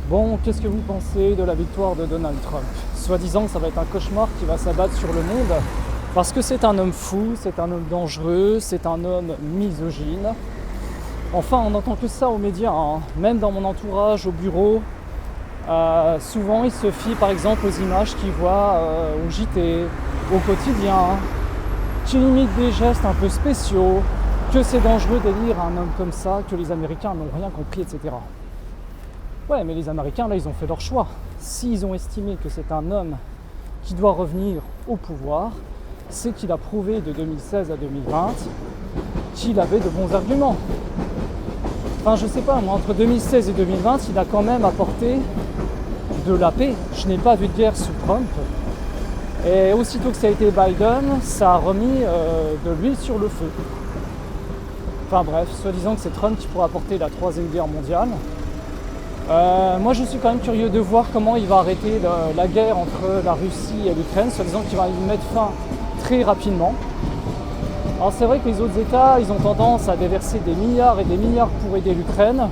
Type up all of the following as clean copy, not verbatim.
Bon, qu'est-ce que vous pensez de la victoire de Donald Trump? Soi-disant que ça va être un cauchemar qui va s'abattre sur le monde parce que c'est un homme fou, c'est un homme dangereux, c'est un homme misogyne. Enfin, on n'entend que ça aux médias, hein. Même dans mon entourage, au bureau, souvent il se fie par exemple aux images qu'il voit au JT, au quotidien, qui imitent des gestes un peu spéciaux, que c'est dangereux d'élire un homme comme ça, que les Américains n'ont rien compris, etc. Ouais, mais les Américains, là, ils ont fait leur choix. S'ils ont estimé que c'est un homme qui doit revenir au pouvoir, c'est qu'il a prouvé de 2016 à 2020 qu'il avait de bons arguments. Enfin, je sais pas, moi, entre 2016 et 2020, il a quand même apporté de la paix. Je n'ai pas vu de guerre sous Trump. Et aussitôt que ça a été Biden, ça a remis de l'huile sur le feu. Enfin bref, soi-disant que c'est Trump qui pourra apporter la troisième guerre mondiale. Moi je suis quand même curieux de voir comment il va arrêter la guerre entre la Russie et l'Ukraine, soi-disant qu'il va y mettre fin très rapidement. Alors c'est vrai que les autres États, ils ont tendance à déverser des milliards et des milliards pour aider l'Ukraine.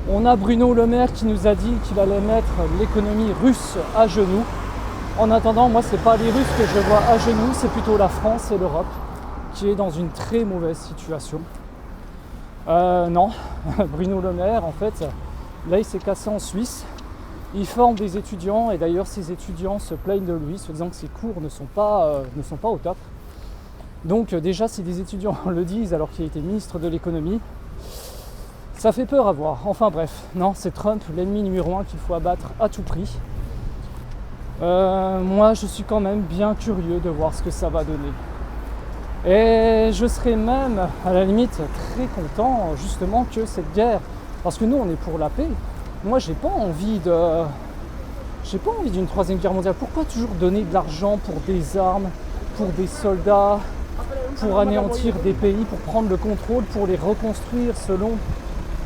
On a Bruno Le Maire qui nous a dit qu'il allait mettre l'économie russe à genoux. En attendant, moi c'est pas les Russes que je vois à genoux, c'est plutôt la France et l'Europe qui est dans une très mauvaise situation. Non, Bruno Le Maire, en fait, là il s'est cassé en Suisse. Il forme des étudiants et d'ailleurs ces étudiants se plaignent de lui, se disant que ses cours ne sont pas au top. Donc déjà si des étudiants le disent alors qu'il a été ministre de l'économie, ça fait peur à voir. Enfin bref, non, c'est Trump, l'ennemi numéro 1 qu'il faut abattre à tout prix. Moi je suis quand même bien curieux de voir ce que ça va donner. Et je serais même, à la limite, très content justement que cette guerre, parce que nous on est pour la paix. Moi j'ai pas envie d'une troisième guerre mondiale. Pourquoi toujours donner de l'argent pour des armes, pour des soldats, pour anéantir des pays, pour prendre le contrôle, pour les reconstruire selon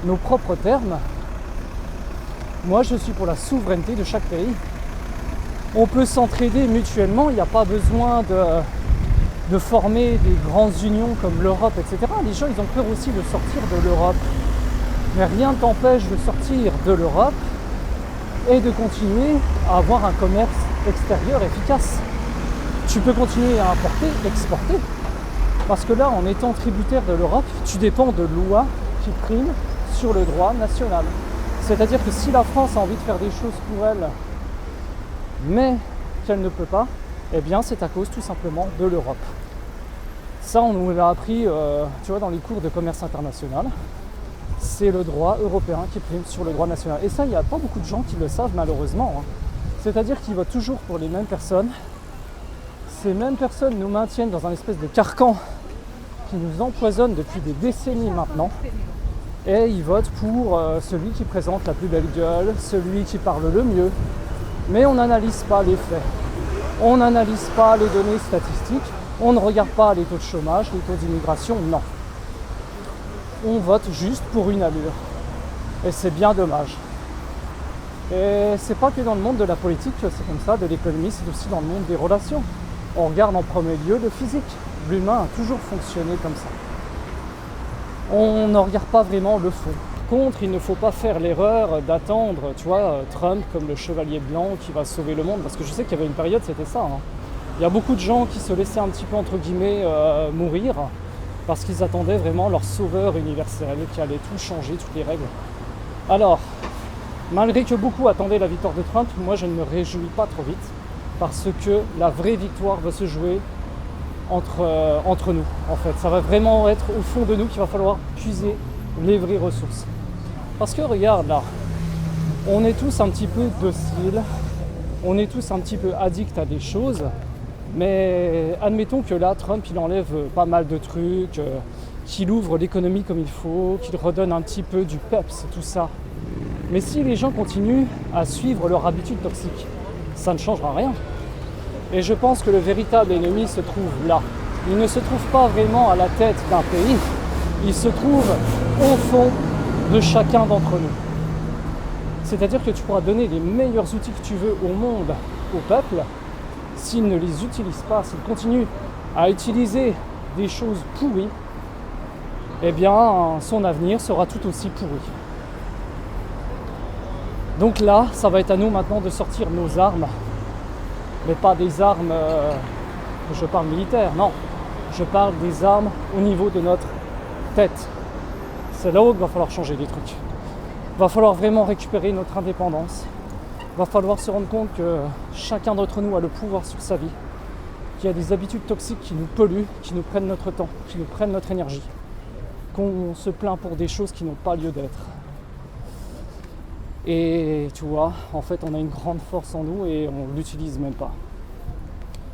nos propres termes? Moi je suis pour la souveraineté de chaque pays. On peut s'entraider mutuellement, il n'y a pas besoin de former des grandes unions comme l'Europe, etc. Les gens, ils ont peur aussi de sortir de l'Europe. Mais rien ne t'empêche de sortir de l'Europe et de continuer à avoir un commerce extérieur efficace. Tu peux continuer à importer, exporter. Parce que là, en étant tributaire de l'Europe, tu dépends de lois qui priment sur le droit national. C'est-à-dire que si la France a envie de faire des choses pour elle, mais qu'elle ne peut pas, eh bien c'est à cause tout simplement de l'Europe. Ça on nous l'a appris tu vois, dans les cours de commerce international. C'est le droit européen qui prime sur le droit national. Et ça, il n'y a pas beaucoup de gens qui le savent malheureusement, hein. C'est-à-dire qu'ils votent toujours pour les mêmes personnes. Ces mêmes personnes nous maintiennent dans un espèce de carcan qui nous empoisonne depuis des décennies maintenant. Et ils votent pour celui qui présente la plus belle gueule, celui qui parle le mieux. Mais on n'analyse pas les faits. On n'analyse pas les données statistiques. On ne regarde pas les taux de chômage, les taux d'immigration, non. On vote juste pour une allure. Et c'est bien dommage. Et c'est pas que dans le monde de la politique que c'est comme ça, de l'économie, c'est aussi dans le monde des relations. On regarde en premier lieu le physique. L'humain a toujours fonctionné comme ça. On ne regarde pas vraiment le fond. Par contre, il ne faut pas faire l'erreur d'attendre, tu vois, Trump comme le chevalier blanc qui va sauver le monde. Parce que je sais qu'il y avait une période, c'était ça, hein. Il y a beaucoup de gens qui se laissaient un petit peu, entre guillemets, mourir parce qu'ils attendaient vraiment leur sauveur universel qui allait tout changer, toutes les règles. Alors, malgré que beaucoup attendaient la victoire de Trump, moi je ne me réjouis pas trop vite parce que la vraie victoire va se jouer entre nous, en fait. Ça va vraiment être au fond de nous qu'il va falloir puiser les vraies ressources. Parce que regarde là, on est tous un petit peu dociles, on est tous un petit peu addicts à des choses, mais admettons que là, Trump, il enlève pas mal de trucs, qu'il ouvre l'économie comme il faut, qu'il redonne un petit peu du peps, tout ça. Mais si les gens continuent à suivre leur habitude toxique, ça ne changera rien. Et je pense que le véritable ennemi se trouve là. Il ne se trouve pas vraiment à la tête d'un pays, il se trouve au fond de chacun d'entre nous. C'est-à-dire que tu pourras donner les meilleurs outils que tu veux au monde, au peuple, s'il ne les utilise pas, s'il continue à utiliser des choses pourries, eh bien son avenir sera tout aussi pourri. Donc là, ça va être à nous maintenant de sortir nos armes, mais pas des armes, je parle militaire, non, je parle des armes au niveau de notre tête. C'est là où il va falloir changer des trucs. Il va falloir vraiment récupérer notre indépendance. Il va falloir se rendre compte que chacun d'entre nous a le pouvoir sur sa vie, qu'il y a des habitudes toxiques qui nous polluent, qui nous prennent notre temps, qui nous prennent notre énergie, qu'on se plaint pour des choses qui n'ont pas lieu d'être. Et tu vois, en fait, on a une grande force en nous et on ne l'utilise même pas.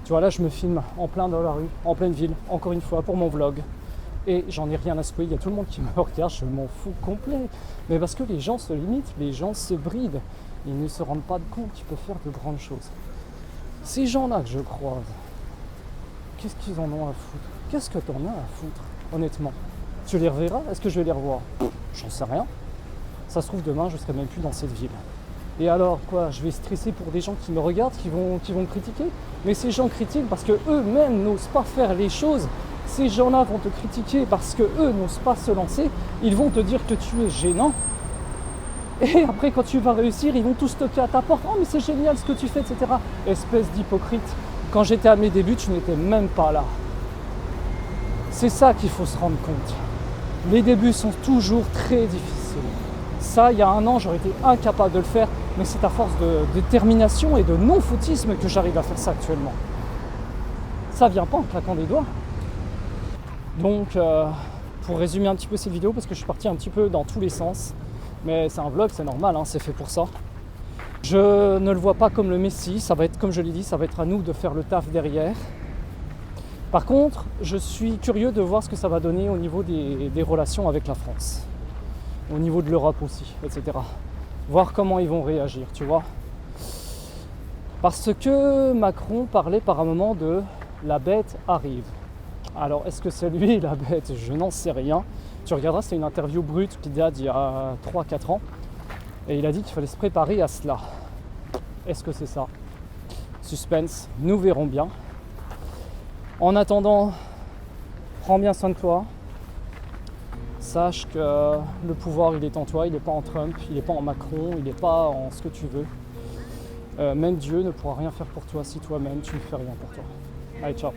Tu vois, là, je me filme en plein dans la rue, en pleine ville, encore une fois, pour mon vlog. Et j'en ai rien à secouer, il y a tout le monde qui me regarde, je m'en fous complet. Mais parce que les gens se limitent, les gens se brident. Ils ne se rendent pas compte qu'ils peuvent faire de grandes choses. Ces gens-là que je croise, qu'est-ce qu'ils en ont à foutre? Qu'est-ce que t'en as à foutre, honnêtement? Tu les reverras? Est-ce que je vais les revoir? J'en sais rien. Ça se trouve, demain, je ne serai même plus dans cette ville. Et alors, quoi, je vais stresser pour des gens qui me regardent, qui vont critiquer? Mais ces gens critiquent parce qu'eux-mêmes n'osent pas faire les choses. Ces gens-là vont te critiquer parce qu'eux n'osent pas se lancer. Ils vont te dire que tu es gênant. Et après, quand tu vas réussir, ils vont tous toquer à ta porte. « Oh, mais c'est génial ce que tu fais, etc. » Espèce d'hypocrite. Quand j'étais à mes débuts, tu n'étais même pas là. C'est ça qu'il faut se rendre compte. Les débuts sont toujours très difficiles. Ça, il y a un an, j'aurais été incapable de le faire, mais c'est à force de détermination et de non-foutisme que j'arrive à faire ça actuellement. Ça vient pas en claquant des doigts. Donc, pour résumer un petit peu cette vidéo, parce que je suis parti un petit peu dans tous les sens, mais c'est un vlog, c'est normal, hein, c'est fait pour ça. Je ne le vois pas comme le Messie, ça va être, comme je l'ai dit, ça va être à nous de faire le taf derrière. Par contre, je suis curieux de voir ce que ça va donner au niveau des relations avec la France. Au niveau de l'Europe aussi, etc. Voir comment ils vont réagir, tu vois. Parce que Macron parlait par un moment de « la bête arrive ». Alors, est-ce que c'est lui la bête? Je n'en sais rien. Tu regarderas, c'est une interview brute qui date d'il y a 3-4 ans. Et il a dit qu'il fallait se préparer à cela. Est-ce que c'est ça? Suspense, nous verrons bien. En attendant, prends bien soin de toi. Sache que le pouvoir, il est en toi, il n'est pas en Trump, il n'est pas en Macron, il n'est pas en ce que tu veux. Même Dieu ne pourra rien faire pour toi si toi-même, tu ne fais rien pour toi. Allez, ciao.